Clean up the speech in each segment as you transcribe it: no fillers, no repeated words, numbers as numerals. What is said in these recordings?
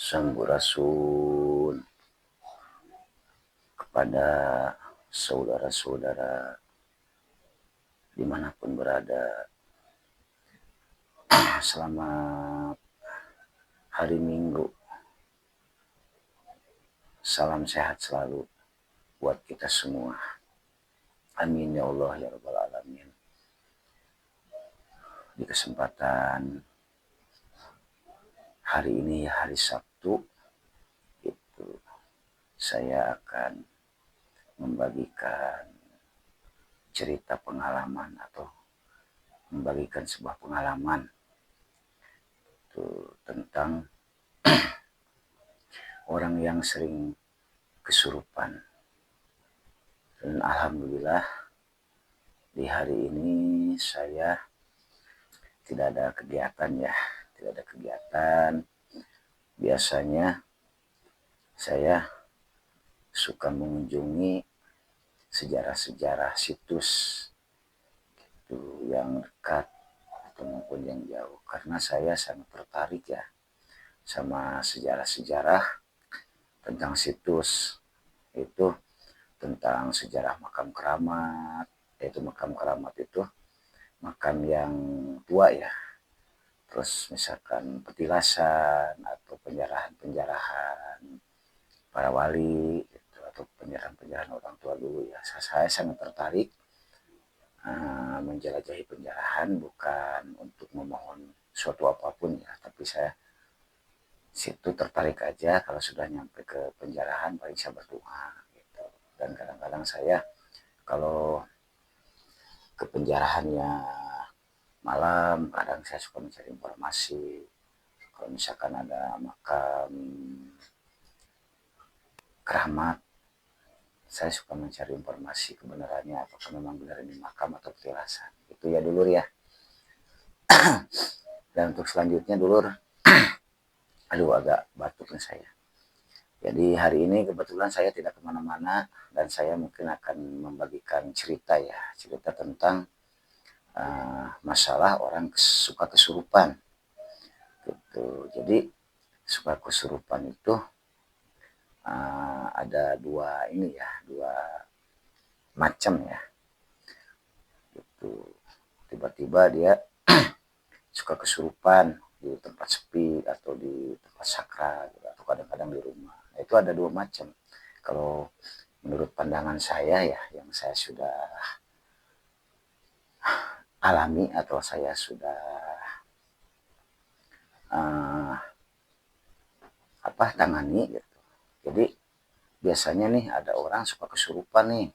Sampurasun kepada saudara-saudara dimanapun berada. Selamat hari Minggu. Salam sehat selalu buat kita semua. Amin ya Allah ya Rabbal Alamin. Di kesempatan hari ini, hari Sabtu, itu saya akan membagikan cerita pengalaman atau membagikan sebuah pengalaman itu tentang orang yang sering kesurupan. Dan alhamdulillah di hari ini saya tidak ada kegiatan ya, tidak ada kegiatan. Biasanya saya suka mengunjungi sejarah-sejarah situs itu yang dekat atau maupun yang jauh, karena saya sangat tertarik ya sama sejarah-sejarah tentang situs itu, tentang sejarah makam keramat. Yaitu makam keramat itu makam yang tua ya, terus misalkan petilasan atau penjarahan-penjarahan para wali gitu, atau penjarahan-penjarahan orang tua dulu ya. Saya sangat tertarik menjelajahi penjarahan, bukan untuk memohon suatu apapun ya, tapi saya situ tertarik aja. Kalau sudah nyampe ke penjarahan paling saya berdoa gitu. Dan kadang-kadang saya kalau ke penjarahannya malam, kadang saya suka mencari informasi. Kalau misalkan ada makam keramat, saya suka mencari informasi kebenarannya, apakah memang benar ini makam atau petilasan. Itu ya dulur ya. Dan untuk selanjutnya dulur, aduh agak batuk nih saya. Jadi hari ini kebetulan saya tidak kemana-mana, dan saya mungkin akan membagikan cerita ya, cerita tentang masalah orang suka kesurupan gitu. Jadi suka kesurupan itu ada dua ini ya, dua macam ya. Gitu. Tiba-tiba dia suka kesurupan di tempat sepi atau di tempat sakral gitu, atau kadang-kadang di rumah. Nah, itu ada dua macam. Kalau menurut pandangan saya ya, yang saya sudah alami atau saya sudah tangani gitu. Jadi biasanya nih ada orang suka kesurupan nih.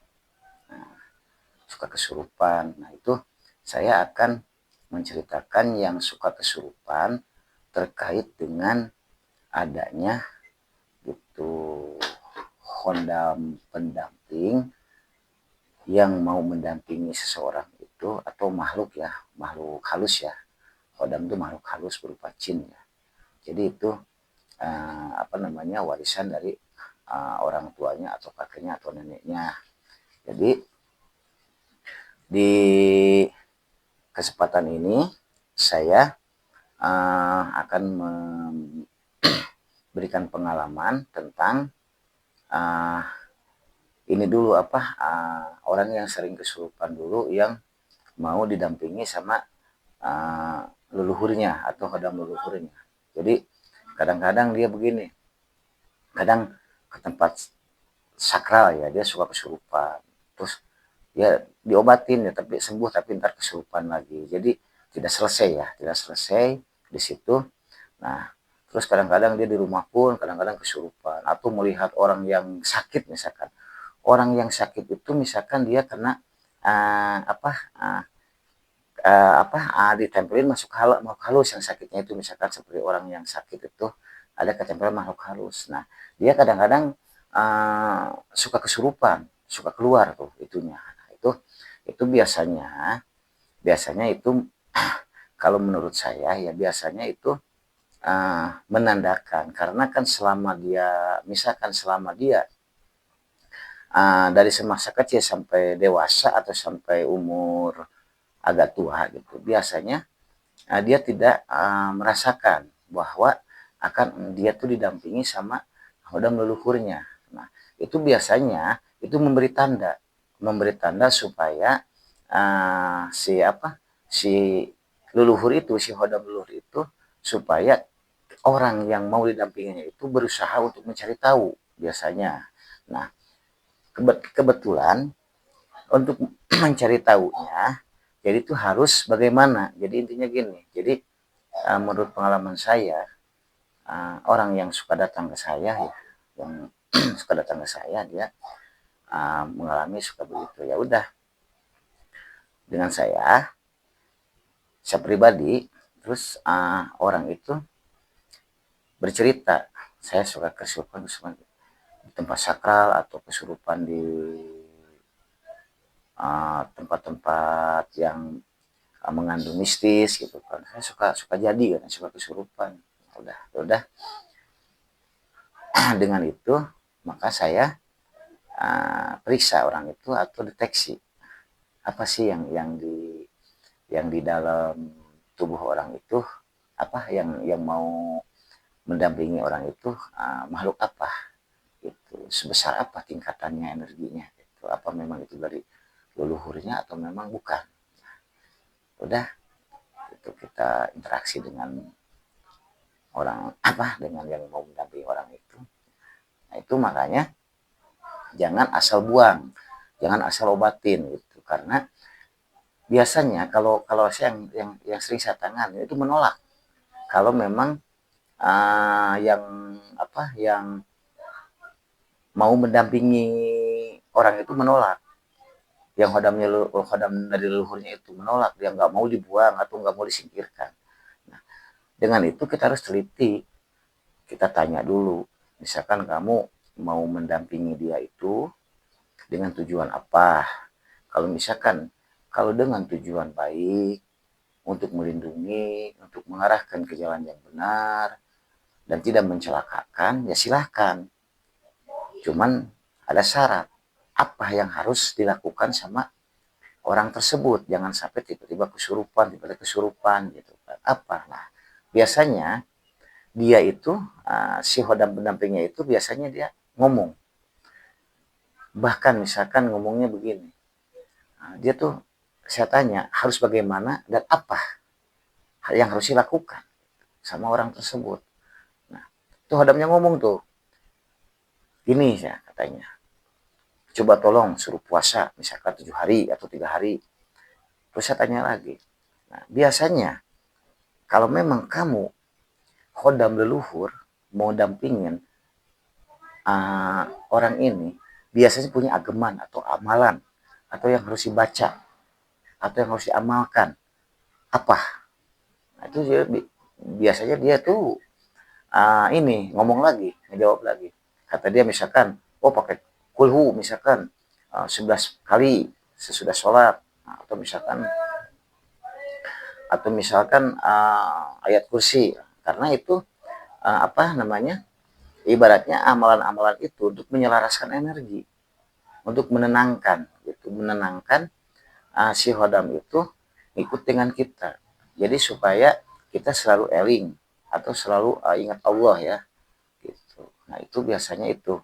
Suka kesurupan. Nah, itu saya akan menceritakan yang suka kesurupan terkait dengan adanya gitu khondam pendamping yang mau mendampingi seseorang itu, atau makhluk ya, makhluk halus ya. Khondam itu makhluk halus berupa jin ya. Jadi itu warisan dari orang tuanya atau kakeknya atau neneknya. Jadi di kesempatan ini saya akan memberikan pengalaman tentang ini dulu orang yang sering kesurupan dulu, yang mau didampingi sama leluhurnya atau khadam leluhurnya. Jadi kadang-kadang dia begini, kadang ke tempat sakral ya, dia suka kesurupan, terus ya diobatin ya, tapi sembuh, tapi ntar kesurupan lagi. Jadi tidak selesai ya, tidak selesai di situ. Nah, terus kadang-kadang dia di rumah pun kadang-kadang kesurupan, atau melihat orang yang sakit. Misalkan orang yang sakit itu misalkan dia kena ditempelin makhluk halus yang sakitnya itu. Misalkan seperti orang yang sakit itu ada ketempelan makhluk halus. Nah, dia kadang-kadang suka kesurupan, suka keluar tuh itunya. Nah, itu biasanya itu kalau menurut saya ya, biasanya itu menandakan, karena kan selama dia dari semasa kecil sampai dewasa atau sampai umur agak tua gitu, biasanya dia tidak merasakan bahwa akan dia tuh didampingi sama hodam leluhurnya. Nah, itu biasanya itu memberi tanda supaya si leluhur itu, si hodam leluhur itu, supaya orang yang mau didampinginya itu berusaha untuk mencari tahu biasanya. Nah, kebetulan untuk mencari tahunya, jadi itu harus bagaimana. Jadi intinya gini. Jadi menurut pengalaman saya, orang yang suka datang ke saya ya, yang suka datang ke saya, dia mengalami suka begitu. Ya udah, dengan saya pribadi, terus orang itu bercerita, saya suka kesurupan di tempat sakral atau kesurupan di tempat-tempat yang mengandung mistis gitu kan. Saya suka jadi kan, suka kesurupan. Udah dengan itu maka saya periksa orang itu atau deteksi apa sih yang di dalam tubuh orang itu, apa yang mau mendampingi orang itu, makhluk apa itu, sebesar apa tingkatannya energinya itu, apa memang itu dari leluhurnya atau memang bukan. Udah itu kita interaksi dengan orang dengan yang mau mendampingi orang itu. Nah, itu makanya jangan asal buang, jangan asal obatin gitu, karena biasanya kalau saya yang sering saya tangani itu menolak. Kalau memang yang mau mendampingi orang itu menolak, yang hodam dari leluhurnya itu menolak, dia nggak mau dibuang atau nggak mau disingkirkan. Nah, dengan itu kita harus teliti, kita tanya dulu, misalkan kamu mau mendampingi dia itu dengan tujuan apa. Kalau misalkan dengan tujuan baik, untuk melindungi, untuk mengarahkan ke jalan yang benar dan tidak mencelakakan, ya silahkan. Cuman ada syarat, apa yang harus dilakukan sama orang tersebut, jangan sampai tiba-tiba kesurupan gitu kan. Apa? Nah, biasanya dia itu si hodam pendampingnya itu biasanya dia ngomong. Bahkan misalkan ngomongnya begini. Dia tuh saya tanya harus bagaimana dan apa hal yang harus dilakukan sama orang tersebut. Nah, itu hodamnya ngomong tuh. Gini ya katanya. Coba tolong suruh puasa misalkan 7 hari atau 3 hari. Terus saya tanya lagi. Nah, biasanya kalau memang kamu hodam leluhur mau dampingin orang ini, biasanya punya ageman atau amalan atau yang harus dibaca atau yang harus diamalkan apa. Nah, itu biasanya dia tuh ini ngomong lagi, ngejawab lagi. Kata dia misalkan, oh pakai kulhu misalkan 11 kali sesudah sholat, atau misalkan ayat kursi, karena itu ibaratnya amalan-amalan itu untuk menyelaraskan energi, untuk menenangkan si hodam itu ikut dengan kita. Jadi supaya kita selalu eling atau selalu ingat Allah ya gitu. Nah, itu biasanya itu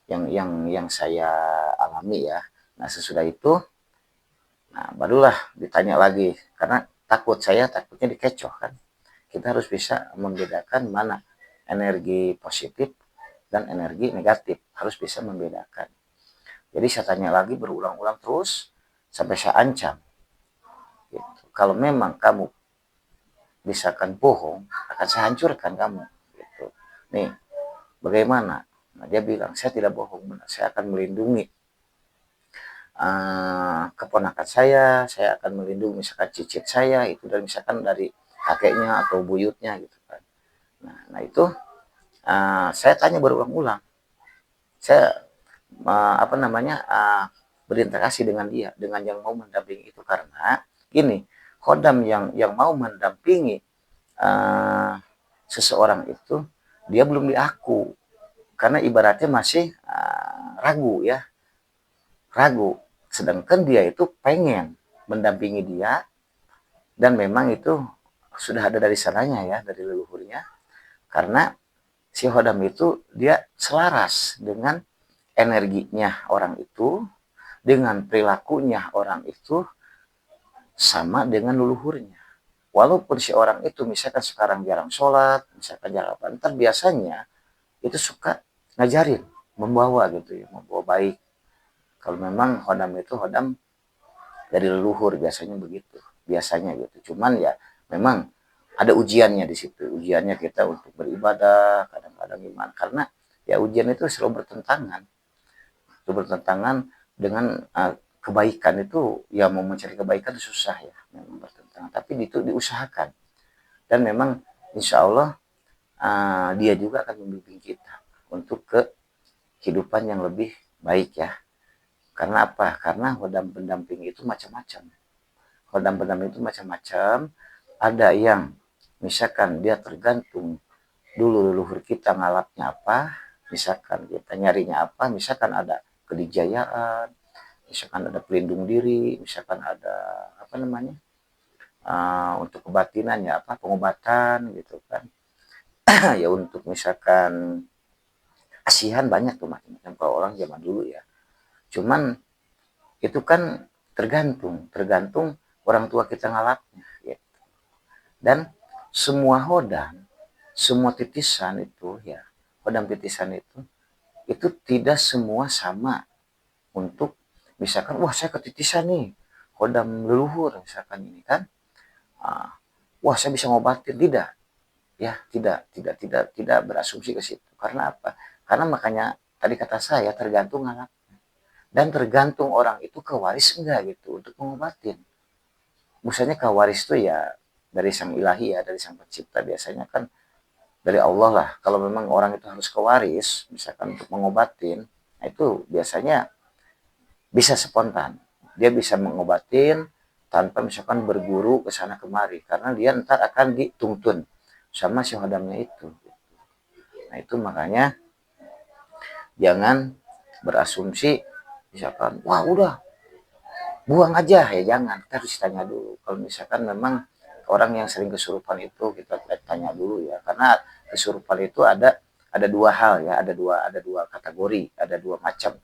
yang saya alami ya. Nah, sesudah itu barulah ditanya lagi, karena takutnya dikecoh kan. Kita harus bisa membedakan mana energi positif dan energi negatif, harus bisa membedakan. Jadi saya tanya lagi berulang-ulang terus sampai saya ancam gitu. Kalau memang kamu misalkan bohong, akan saya hancurkan kamu gitu. Nih bagaimana? Nah, dia bilang saya tidak bohong, benar, saya akan melindungi keponakan saya akan melindungi misalkan cicit saya itu dari misalkan dari kakeknya atau buyutnya gitu kan. Nah itu saya tanya berulang-ulang, saya berinteraksi dengan dia, dengan yang mau mendampingi itu, karena gini, hodam yang mau mendampingi seseorang itu dia belum diaku, karena ibaratnya masih ragu, sedangkan dia itu pengen mendampingi dia dan memang itu sudah ada dari sananya ya, dari leluhurnya, Karena si Hodam itu dia selaras dengan energinya orang itu, dengan perilakunya orang itu, sama dengan leluhurnya. Walaupun si orang itu misalkan sekarang jarang sholat, misalkan jarang apa, ntar biasanya itu suka ngajarin, membawa gitu ya, membawa baik. Kalau memang Hodam itu Hodam dari leluhur biasanya begitu, biasanya gitu. Cuman ya memang ada ujiannya di situ, ujiannya kita untuk beribadah kadang-kadang gimana, karena ya ujian itu selalu bertentangan dengan kebaikan itu. Ya mau mencari kebaikan itu susah ya, memang bertentangan, tapi itu diusahakan. Dan memang insya Allah dia juga akan membimbing kita untuk ke kehidupan yang lebih baik ya. Karena apa? Karena hodam pendamping itu macam-macam. Hodam pendamping itu macam-macam. Ada yang misalkan dia tergantung dulu leluhur kita ngalapnya apa, misalkan kita nyarinya apa, misalkan ada kedijayaan, misalkan ada pelindung diri, misalkan ada apa namanya, untuk kebatinan ya apa, pengobatan gitu kan. Ya untuk misalkan asihan banyak tuh macam-macam kalau orang zaman dulu ya. Cuman itu kan tergantung orang tua kita ngalapnya gitu. Dan semua hodam, semua titisan itu ya, hodam titisan itu tidak semua sama untuk misalkan wah saya ketitisan nih, hodam leluhur misalkan ini kan, wah saya bisa ngobatin, tidak ya, tidak berasumsi ke situ. Karena apa? Karena makanya tadi kata saya tergantung anak, dan tergantung orang itu kewaris enggak gitu untuk mengobatin. Misalnya kewaris itu ya dari sang ilahi ya, dari sang pencipta, biasanya kan dari Allah lah. Kalau memang orang itu harus kewaris misalkan untuk mengobatin, nah itu biasanya bisa spontan, dia bisa mengobatin tanpa misalkan berguru ke sana kemari, karena dia ntar akan dituntun sama si hodamnya itu. Nah itu makanya jangan berasumsi misalkan wah udah buang aja, ya jangan, kita harus tanya dulu. Kalau misalkan memang orang yang sering kesurupan itu kita tanya dulu ya, karena kesurupan itu ada dua hal ya, ada dua kategori, ada dua macam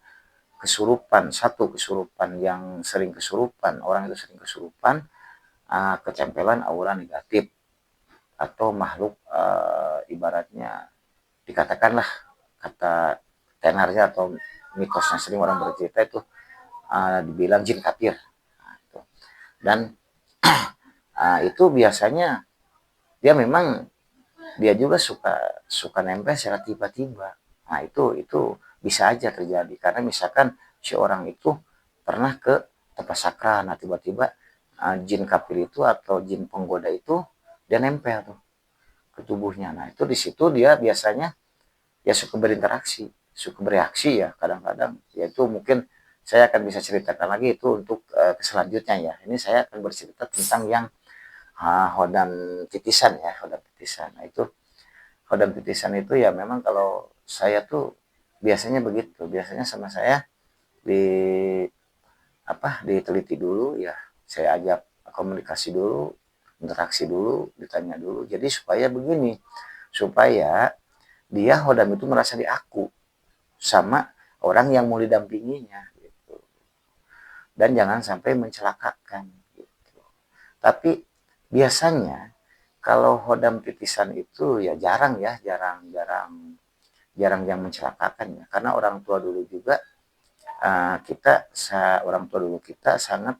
kesurupan. Satu, kesurupan yang sering kesurupan, orang itu sering kesurupan, kecempelan aura negatif atau makhluk, ibaratnya dikatakanlah kata tenarnya atau mitosnya sering orang bercerita itu, dibilang jin kafir. Nah, itu. Dan itu biasanya dia memang dia juga suka suka nempel secara tiba-tiba. Nah itu bisa aja terjadi karena misalkan si orang itu pernah ke tempat sakral, nah tiba-tiba jin kafir itu atau jin penggoda itu dia nempel tuh ke tubuhnya. Nah itu di situ dia biasanya ya suka berinteraksi, suka bereaksi ya kadang-kadang. Yaitu mungkin saya akan bisa ceritakan lagi itu untuk selanjutnya ya. Ini saya akan bercerita tentang yang hodam titisan ya, hodam titisan. Nah itu hodam titisan itu ya memang kalau saya tuh biasanya begitu, biasanya sama saya di diteliti dulu ya, saya ajak komunikasi dulu, interaksi dulu, ditanya dulu. Jadi supaya begini, supaya dia hodam itu merasa diaku sama orang yang mau didampinginya gitu. Dan jangan sampai mencelakakan gitu. Tapi biasanya kalau hodam titisan itu ya jarang ya, jarang yang mencelakakan ya. Karena orang tua dulu juga, orang tua dulu kita sangat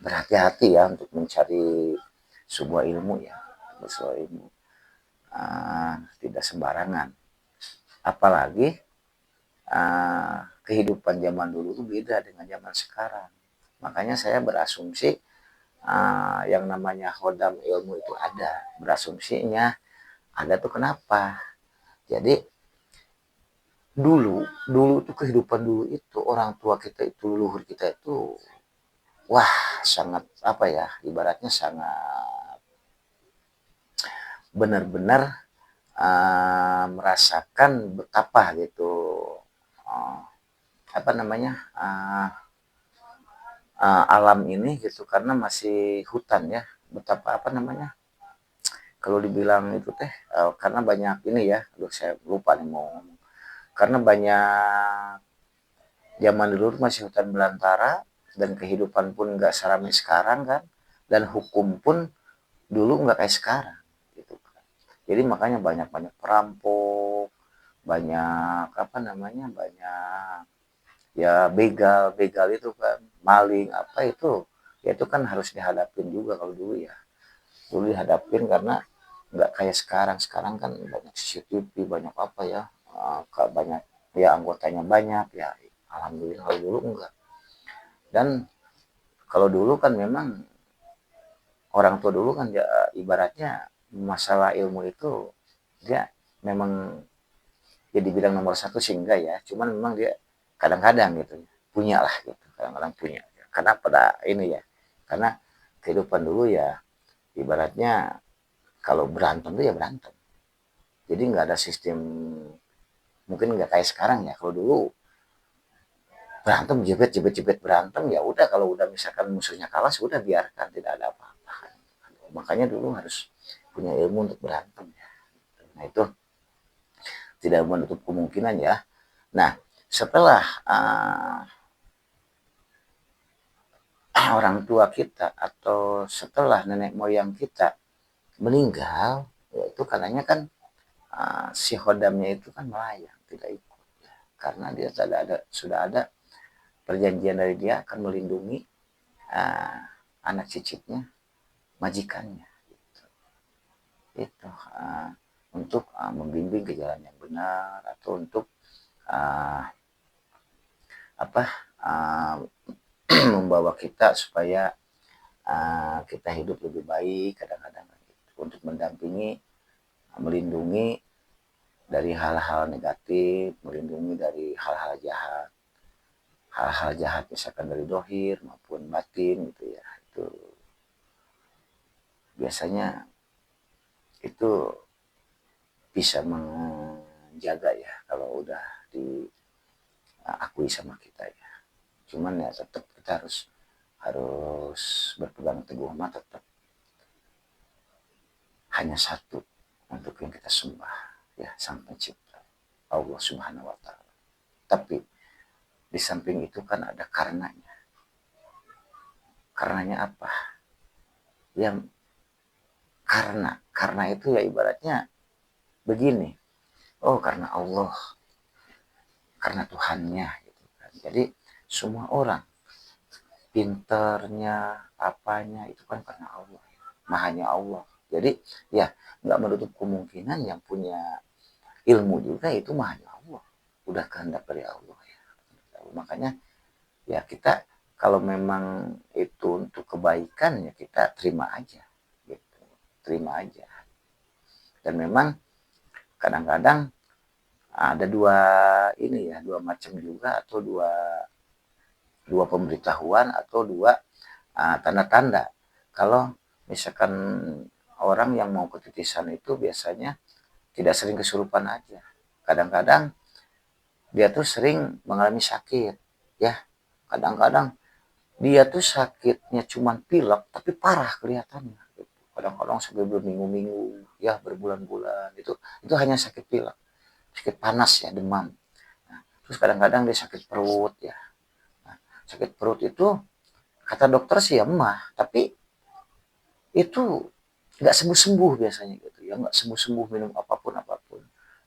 berhati-hati ya untuk mencari sebuah ilmu ya, sebuah ilmu, tidak sembarangan. Apalagi kehidupan zaman dulu itu beda dengan zaman sekarang. Makanya saya berasumsi yang namanya hodam ilmu itu ada. Berasumsinya ada tuh kenapa? Jadi dulu tuh kehidupan dulu itu orang tua kita itu, leluhur kita itu wah sangat apa ya, ibaratnya sangat benar-benar merasakan betapa gitu, uh, apa namanya, alam ini gitu, karena masih hutan ya, betapa apa namanya, kalau dibilang itu teh karena banyak ini ya, aduh saya lupa nih mau ngomong. Karena banyak zaman dulu masih hutan belantara dan kehidupan pun nggak seramai sekarang kan, dan hukum pun dulu nggak kayak sekarang gitu kan. Jadi makanya banyak perampok, banyak apa namanya, banyak ya begal itu kan, maling apa itu, ya itu kan harus dihadapin juga kalau dulu ya. Dulu dihadapin karena nggak kayak sekarang kan banyak CCTV, banyak apa ya, banyak ya anggotanya banyak ya, alhamdulillah. Kalau dulu enggak. Dan kalau dulu kan memang orang tua dulu kan ya ibaratnya masalah ilmu itu dia memang ya dibilang nomor satu sih enggak ya, cuman memang dia kadang-kadang gitu punya lah gitu, kadang-kadang punya karena pada ini ya, karena kehidupan dulu ya ibaratnya kalau berantem tuh ya berantem, jadi nggak ada sistem, mungkin nggak kayak sekarang ya. Kalau dulu berantem jebet berantem, ya udah, kalau udah misalkan musuhnya kalah sudah biarkan, tidak ada apa-apa. Makanya dulu harus punya ilmu untuk berantem ya. Nah itu tidak menutup kemungkinan ya. Nah setelah orang tua kita atau setelah nenek moyang kita meninggal, ya itu katanya kan si hodamnya itu kan melayang, tidak ikut ya. Karena dia sudah ada perjanjian dari dia akan melindungi uh, anak cicitnya, majikannya gitu. Itu untuk membimbing ke jalan yang benar, atau untuk uh, apa uh, membawa kita supaya kita hidup lebih baik, kadang-kadang gitu. Untuk mendampingi, melindungi dari hal-hal negatif, melindungi dari hal-hal jahat misalkan dari dohir maupun batin gitu ya. Itu biasanya itu bisa menjaga ya kalau udah diakui sama kita ya. Cuman ya tetap kita harus berpegang teguh, mah tetap hanya satu untuk yang kita sembah ya, sang pencipta Allah Subhanahu wa taala. Tapi di samping itu kan ada karenanya. Karenanya apa? Ya karena itu ya ibaratnya begini. Oh, karena Allah, karena Tuhannya gitu kan. Jadi semua orang pinternya apanya itu kan karena Allah, mahanya Allah. Jadi ya nggak menutup kemungkinan yang punya ilmu juga itu mahanya Allah, udah kehendak dari Allah ya. Makanya ya kita kalau memang itu untuk kebaikan ya kita terima aja gitu, terima aja. Dan memang kadang-kadang ada dua macam juga, atau dua pemberitahuan, atau dua tanda-tanda kalau misalkan orang yang mau ketitisan itu biasanya tidak sering kesurupan aja. Kadang-kadang dia tuh sering mengalami sakit ya. Kadang-kadang dia tuh sakitnya cuman pilek tapi parah kelihatannya gitu. Kadang-kadang sampai berminggu-minggu ya, berbulan-bulan, itu hanya sakit pilek, sakit panas ya, demam. Nah, terus kadang-kadang dia sakit perut ya. Nah, sakit perut itu kata dokter sih ya mah, tapi itu nggak sembuh-sembuh biasanya gitu ya, nggak sembuh-sembuh, minum apapun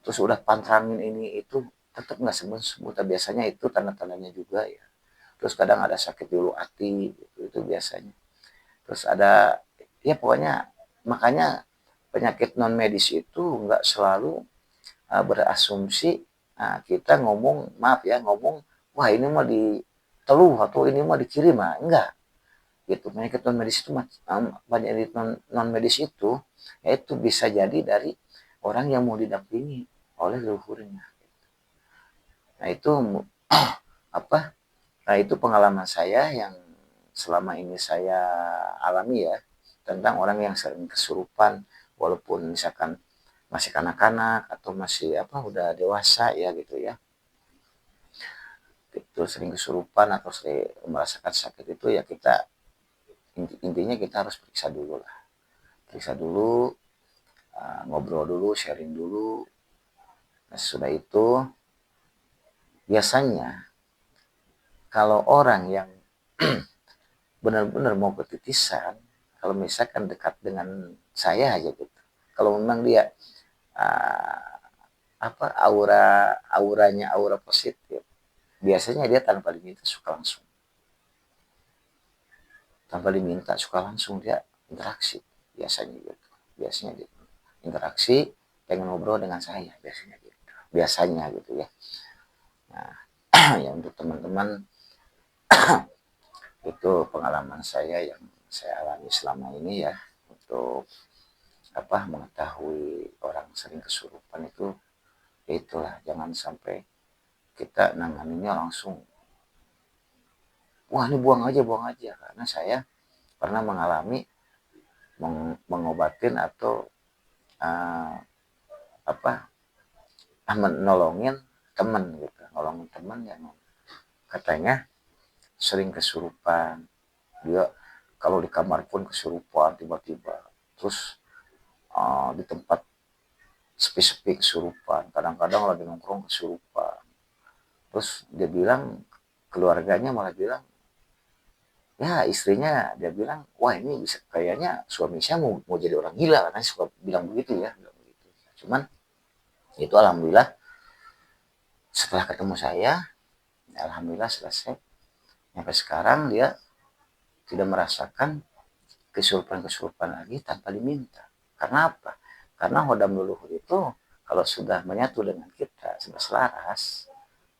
terus udah pantangin ini itu tetap nggak sembuh-sembuh. Tapi biasanya itu tanda-tandanya juga ya. Terus kadang ada sakit di ulu hati gitu, itu biasanya. Terus ada ya pokoknya, makanya penyakit non medis itu nggak selalu berasumsi kita ngomong, maaf ya, ngomong wah ini mah diteluh atau ini mah dikirim, enggak gitu. Penyakit non medis itu banyak non medis itu yaitu bisa jadi dari orang yang mau didampingi oleh leluhurnya. Nah itu apa, nah itu pengalaman saya yang selama ini saya alami ya, tentang orang yang sering kesurupan walaupun misalkan masih kanak-kanak atau masih udah dewasa ya gitu ya. Itu sering kesurupan atau sering merasakan sakit itu ya, kita intinya kita harus periksa dulu lah. Periksa dulu ngobrol dulu, sharing dulu. Nah, sesudah itu biasanya kalau orang yang benar-benar mau ketitisan, kalau misalkan dekat dengan saya aja gitu, kalau memang dia uh, auranya aura positif, biasanya dia tanpa diminta suka langsung dia interaksi, biasanya gitu interaksi, pengen ngobrol dengan saya biasanya gitu ya. Nah, ya untuk teman-teman itu pengalaman saya yang saya alami selama ini ya, untuk mengetahui orang sering kesurupan itu, ya itulah, jangan sampai kita nanganinnya langsung, wah ini buang aja, karena saya pernah mengalami mengobatin atau uh, menolongin teman yang katanya sering kesurupan. Dia kalau di kamar pun kesurupan tiba-tiba, terus di tempat sepi-sepi kesurupan, kadang-kadang lagi nongkrong kesurupan. Terus dia bilang, keluarganya malah bilang, ya istrinya dia bilang, wah ini bisa kayaknya suami saya mau jadi orang gila, karena suka bilang begitu ya, cuman itu alhamdulillah setelah ketemu saya, alhamdulillah selesai. Sampai sekarang dia tidak merasakan kesurupan-kesurupan lagi tanpa diminta. Karena apa? Karena hodam leluhur itu kalau sudah menyatu dengan kita, sudah selaras,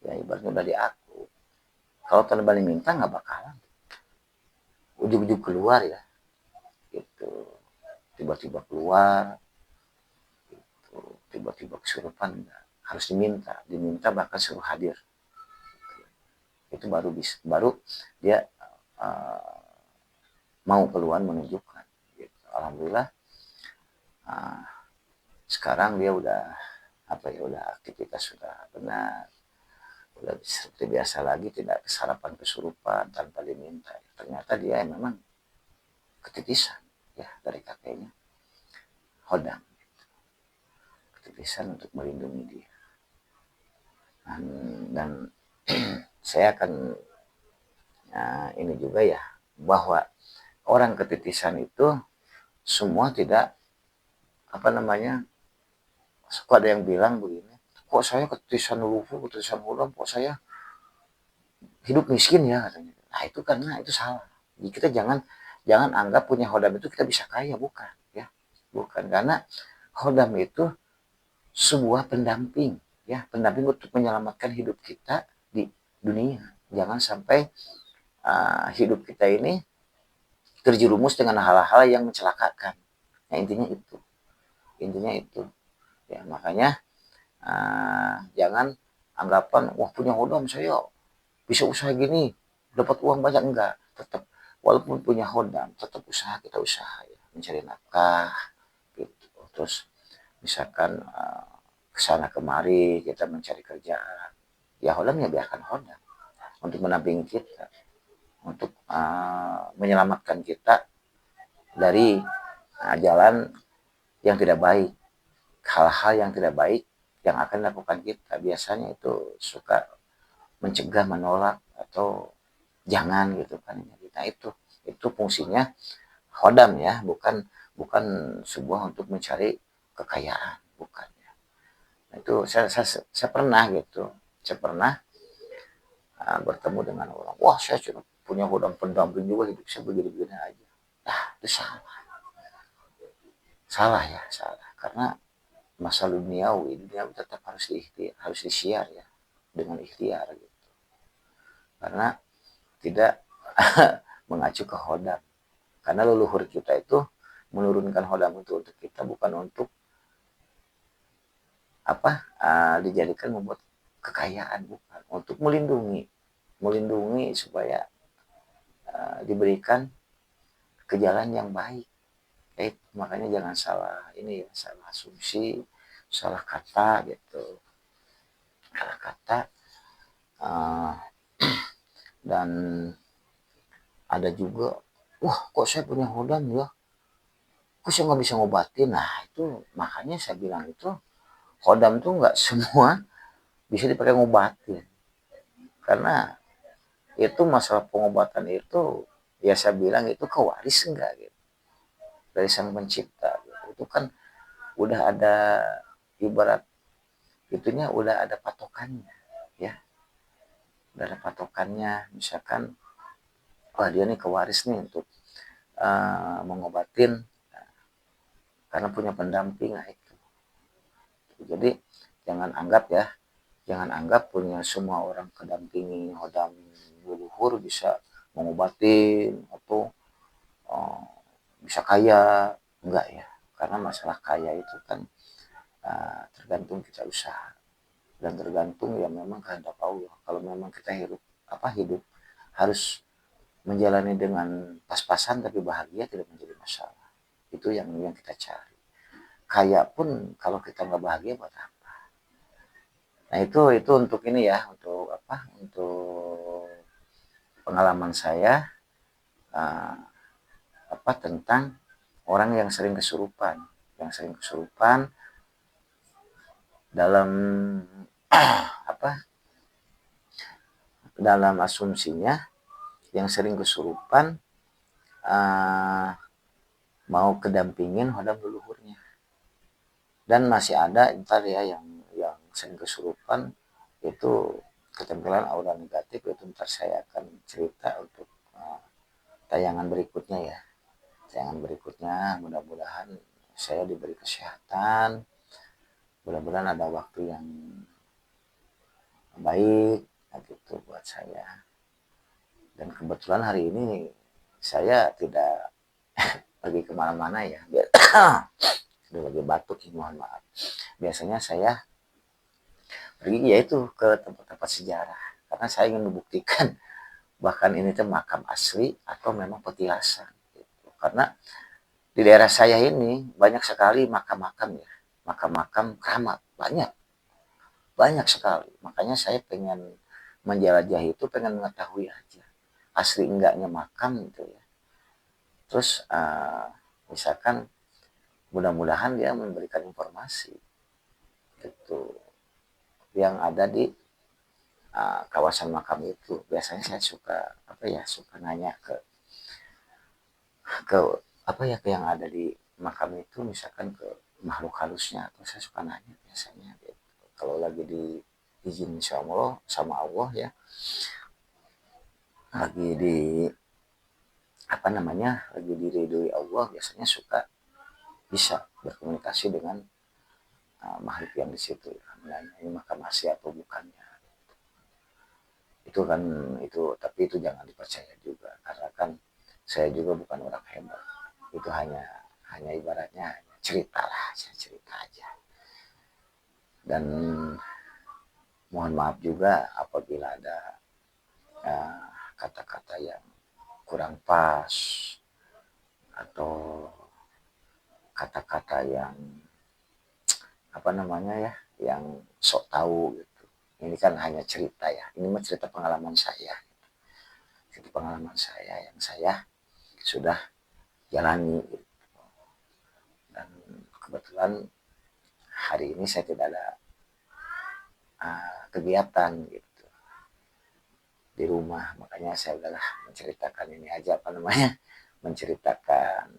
ya ibaratnya udah diaku. Kalau tanpa diminta nggak bakalan. Ujung-ujung keluar ya, gitu. Tiba-tiba keluar, gitu. Tiba-tiba kesurupan, harus diminta bahkan suruh hadir. Itu baru dia mau keluar menunjukkan. Gitu. Alhamdulillah. Sekarang dia udah aktivitas sudah benar, udah seperti biasa lagi, tidak kesarapan kesurupan tanpa diminta. Ternyata dia memang ketitisan ya dari kakeknya, hodam, ketitisan untuk melindungi dia. Dan saya akan ini juga ya, bahwa orang ketitisan itu semua tidak suka ada yang bilang begini, kok saya ketitisan leluhur, ketitisan hodam, kok saya hidup miskin ya katanya. Nah itu karena itu salah. Jadi kita jangan anggap punya hodam itu kita bisa kaya, bukan ya, bukan. Karena hodam itu sebuah pendamping ya, pendamping untuk menyelamatkan hidup kita di dunia. Jangan sampai hidup kita ini terjerumus dengan hal-hal yang mencelakakan. Nah intinya itu ya, makanya jangan anggapan wah punya hodam saya bisa usaha gini dapat uang banyak, enggak. Tetap walaupun punya hodam tetap kita usaha ya, mencari nafkah gitu. Terus misalkan kesana kemari kita mencari kerjaan, ya hodamnya biarkan hodam untuk menampingi kita, untuk menyelamatkan kita dari jalan yang tidak baik, hal-hal yang tidak baik yang akan dilakukan kita. Biasanya itu suka mencegah, menolak, atau jangan gitu kan. Nah itu fungsinya hodam ya, bukan sebuah untuk mencari kekayaan, bukan ya. Nah, itu saya pernah gitu, saya pernah bertemu dengan orang, wah saya cuma punya hodam pendamping juga, hidup saya begini-begini aja. Nah itu salah ya, salah. Karena masa duniawi tetap harus disiar ya, dengan ikhtiar gitu. Karena tidak mengacu ke hodam. Karena leluhur kita itu menurunkan hodam itu untuk kita, bukan untuk dijadikan membuat kekayaan, bukan. Untuk melindungi supaya diberikan ke jalan yang baik. Makanya jangan salah salah asumsi, salah kata gitu. Salah kata dan ada juga, wah kok saya punya hodam ya, kok saya nggak bisa ngobatin. Nah itu makanya saya bilang itu Khodam tuh nggak semua bisa dipakai ngobatin, karena itu masalah pengobatan itu ya saya bilang itu kewaris enggak gitu dari sang pencipta gitu. Itu kan udah ada ibarat itunya, udah ada patokannya ya, udah ada patokannya. Misalkan wah dia nih kewaris nih untuk mengobatin karena punya pendamping. Nah itu jadi jangan anggap ya, jangan anggap punya semua orang kedampingi Khodam leluhur bisa mengobatin atau bisa kaya. Enggak ya, karena masalah kaya itu kan tergantung kita usaha dan tergantung ya memang kehendak Allah. Kalau memang kita hidup harus menjalani dengan pas-pasan tapi bahagia, tidak menjadi masalah. Itu yang kita cari. Kaya pun kalau kita nggak bahagia buat apa? Nah itu untuk ini ya, untuk apa? Untuk pengalaman saya tentang orang yang sering kesurupan, dalam dalam asumsinya yang sering kesurupan mau kedampingin Khodam leluhurnya. Dan masih ada ntar ya yang sering kesurupan itu ketempelan aura negatif, itu ntar saya akan cerita untuk tayangan berikutnya ya. Tayangan berikutnya mudah-mudahan saya diberi kesehatan, mudah-mudahan ada waktu yang baik gitu buat saya. Dan kebetulan hari ini saya tidak pergi kemana-mana ya, udah lagi batuk, mohon maaf. Biasanya saya pergi yaitu ke tempat-tempat sejarah karena saya ingin membuktikan bahkan ini tuh makam asli atau memang petilasan gitu. Karena di daerah saya ini banyak sekali makam-makam ya, makam-makam keramat, banyak sekali. Makanya saya pengen menjelajah itu, pengen mengetahui aja asli enggaknya makam gitu ya. Terus misalkan mudah-mudahan dia memberikan informasi gitu yang ada di kawasan makam itu. Biasanya saya suka suka nanya ke ke yang ada di makam itu, misalkan ke makhluk halusnya, atau saya suka nanya biasanya gitu. Kalau lagi di izin sama Allah ya, lagi di lagi diridhoi Allah, biasanya suka bisa berkomunikasi dengan makhluk yang di situ ya, menanya ini makam asli atau bukannya. Itu kan tapi itu jangan dipercaya juga, karena kan saya juga bukan orang hebat. Itu hanya ibaratnya cerita lah, saya cerita aja. Dan mohon maaf juga apabila ada kata-kata yang kurang pas atau kata-kata yang yang sok tahu gitu. Ini kan hanya cerita ya, ini mah cerita pengalaman saya, yang saya sudah jalani gitu. Dan kebetulan hari ini saya tidak ada kegiatan gitu di rumah, makanya saya udahlah menceritakan ini aja, menceritakan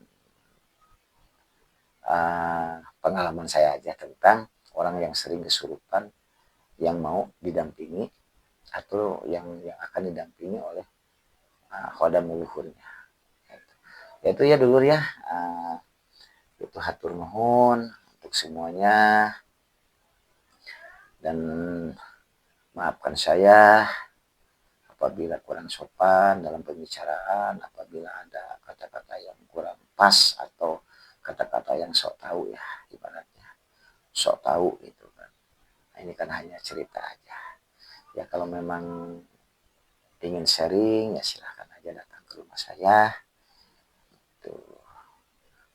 pengalaman saya aja tentang orang yang sering kesurupan yang mau didampingi atau yang akan didampingi oleh Khodam leluhurnya. Itu ya dulur ya, itu hatur nuhun untuk semuanya, dan maafkan saya apabila kurang sopan dalam pembicaraan, apabila ada kata-kata yang kurang pas atau kata-kata yang sok tahu ya, ibaratnya sok tahu gitu kan. Nah, ini kan hanya cerita aja ya. Kalau memang ingin sharing ya silahkan aja datang ke rumah saya tuh,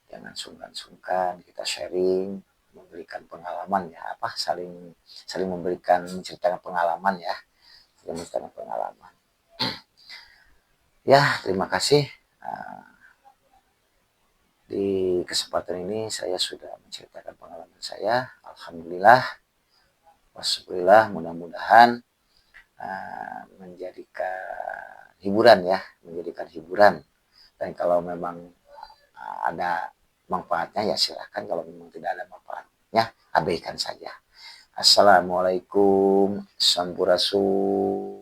jangan sungkan-sungkan, kita sharing, memberikan pengalaman ya, saling menceritakan pengalaman ya, menceritakan pengalaman. Ya terima kasih di di kesempatan ini saya sudah menceritakan pengalaman saya. Alhamdulillah, wassabillah, mudah-mudahan menjadikan hiburan ya, menjadikan hiburan. Dan kalau memang ada manfaatnya ya silahkan, kalau memang tidak ada manfaatnya abaikan saja. Assalamualaikum, sampurasun.